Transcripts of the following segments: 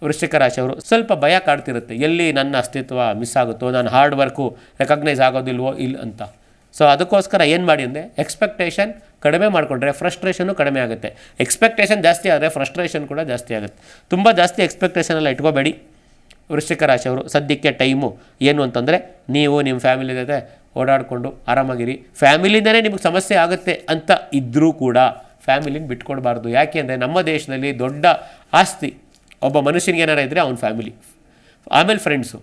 ವೃಶ್ಚಿಕ ರಾಶಿಯವರು ಸ್ವಲ್ಪ ಭಯ ಕಾಡ್ತಿರುತ್ತೆ, ಎಲ್ಲಿ ನನ್ನ ಅಸ್ತಿತ್ವ ಮಿಸ್ ಆಗುತ್ತೋ, ನಾನು ಹಾರ್ಡ್ ವರ್ಕು ರೆಕಗ್ನೈಸ್ ಆಗೋದಿಲ್ವೋ ಇಲ್ಲ ಅಂತ. ಸೊ ಅದಕ್ಕೋಸ್ಕರ ಏನು ಮಾಡಿ ಅಂದರೆ ಎಕ್ಸ್ಪೆಕ್ಟೇಷನ್ ಕಡಿಮೆ ಮಾಡಿಕೊಂಡ್ರೆ ಫ್ರಸ್ಟ್ರೇಷನು ಕಡಿಮೆ ಆಗುತ್ತೆ. ಎಕ್ಸ್ಪೆಕ್ಟೇಷನ್ ಜಾಸ್ತಿ ಆದರೆ ಫ್ರಸ್ಟ್ರೇಷನ್ ಕೂಡ ಜಾಸ್ತಿ ಆಗುತ್ತೆ. ತುಂಬ ಜಾಸ್ತಿ ಎಕ್ಸ್ಪೆಕ್ಟೇಷನ್ ಎಲ್ಲ ಇಟ್ಕೋಬೇಡಿ ವೃಶ್ಚಿಕ ರಾಶಿಯವರು. ಸದ್ಯಕ್ಕೆ ಟೈಮು ಏನು ಅಂತಂದರೆ ನೀವು ನಿಮ್ಮ ಫ್ಯಾಮಿಲಿ ಜೊತೆ ಓಡಾಡಿಕೊಂಡು ಆರಾಮಾಗಿರಿ. ಫ್ಯಾಮಿಲಿಂದನೇ ನಿಮಗೆ ಸಮಸ್ಯೆ ಆಗುತ್ತೆ ಅಂತ ಇದ್ದರೂ ಕೂಡ ಫ್ಯಾಮಿಲಿನ ಬಿಟ್ಕೊಡ್ಬಾರ್ದು. ಯಾಕೆ ಅಂದರೆ ನಮ್ಮ ದೇಶದಲ್ಲಿ ದೊಡ್ಡ ಆಸ್ತಿ ಒಬ್ಬ ಮನುಷ್ಯನಿಗೆ ಏನಾರ ಇದ್ದರೆ ಅವ್ನ ಫ್ಯಾಮಿಲಿ, ಆಮೇಲೆ ಫ್ರೆಂಡ್ಸು.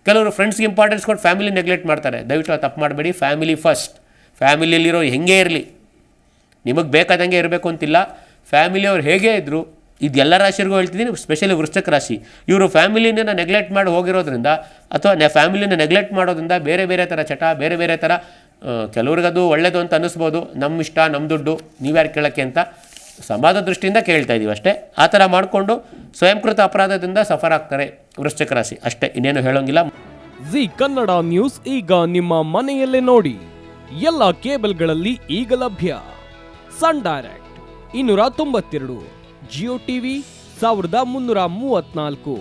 ಕೆಲವರು ಫ್ರೆಂಡ್ಸ್ಗೆ ಇಂಪಾರ್ಟೆನ್ಸ್ ಕೊಟ್ಟು ಫ್ಯಾಮಿಲಿ ನೆಗ್ಲೆಕ್ಟ್ ಮಾಡ್ತಾರೆ. ದಯವಿಟ್ಟು ತಪ್ಪು ಮಾಡಬೇಡಿ. Family first. ಫ್ಯಾಮಿಲಿಯಲ್ಲಿರೋ ಹೆಂಗೆ ಇರಲಿ, ನಿಮಗೆ ಬೇಕಾದಂಗೆ ಇರಬೇಕು ಅಂತಿಲ್ಲ. ಫ್ಯಾಮಿಲಿಯವ್ರು ಹೇಗೆ ಇದ್ದರು, ಇದು ಎಲ್ಲ ರಾಶಿಯರಿಗೂ ಹೇಳ್ತಿದ್ದೀನಿ, ಸ್ಪೆಷಲಿ ವೃಶ್ಚಿಕ ರಾಶಿ. ಇವರು ಫ್ಯಾಮಿಲಿನ ನೆಗ್ಲೆಕ್ಟ್ ಮಾಡಿ ಹೋಗಿರೋದ್ರಿಂದ ಅಥವಾ ಫ್ಯಾಮಿಲಿನ ನೆಗ್ಲೆಕ್ಟ್ ಮಾಡೋದ್ರಿಂದ ಬೇರೆ ಬೇರೆ ಥರ ಚಟ, ಬೇರೆ ಬೇರೆ ಥರ, ಕೆಲವ್ರಿಗದು ಒಳ್ಳೆಯದು ಅಂತ ಅನ್ನಿಸ್ಬೋದು. ನಮ್ಮ ಇಷ್ಟ, ನಮ್ಮ ದುಡ್ಡು, ನೀವ್ಯಾರು ಕೇಳೋಕ್ಕೆ ಅಂತ ಸಮಾಜ ದೃಷ್ಟಿಯಿಂದ ಕೇಳ್ತಾ ಇದ್ದೀವಿ ಅಷ್ಟೇ. ಆ ಥರ ಮಾಡಿಕೊಂಡು ಸ್ವಯಂಕೃತ ಅಪರಾಧದಿಂದ ಸಫರ್ ಆಗ್ತಾರೆ ವೃಶ್ಚಿಕ ರಾಶಿ ಅಷ್ಟೇ, ಇನ್ನೇನು ಹೇಳೋಂಗಿಲ್ಲ. ಜಿ ಕನ್ನಡ ನ್ಯೂಸ್ ಈಗ ನಿಮ್ಮ ಮನೆಯಲ್ಲೇ ನೋಡಿ. ಎಲ್ಲ ಕೇಬಲ್ಗಳಲ್ಲಿ ಈಗ ಲಭ್ಯ. Sun Direct 292, Jio TV 1334,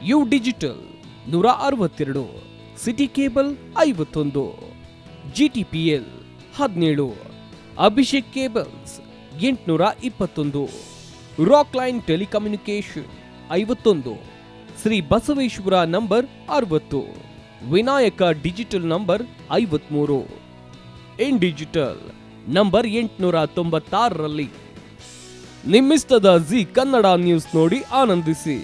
U digital 162, city cable 51, GTPL 17, Abhishek cables 821, Rock Line telecommunication 51, Shri Basaveshwara number 60, Vinayaka digital number 53, in digital number 896ರಲ್ಲಿ. ನಿಮ್ಮಿಸ್ತದ ಜಿ ಕನ್ನಡ ನ್ಯೂಸ್ ನೋಡಿ ಆನಂದಿಸಿ.